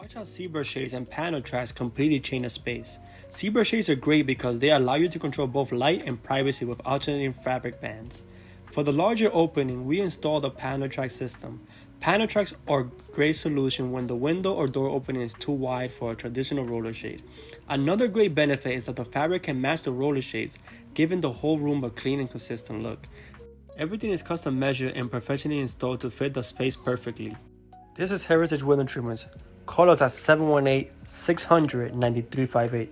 Watch how ZBrush shades and panel tracks completely change the space. ZBrush shades are great because they allow you to control both light and privacy with alternating fabric bands. For the larger opening, we installed a panel track system. Panel tracks are a great solution when the window or door opening is too wide for a traditional roller shade. Another great benefit is that the fabric can match the roller shades, giving the whole room a clean and consistent look. Everything is custom measured and professionally installed to fit the space perfectly. This is Heritage Window Trimmers. Call us at 718-600-9358.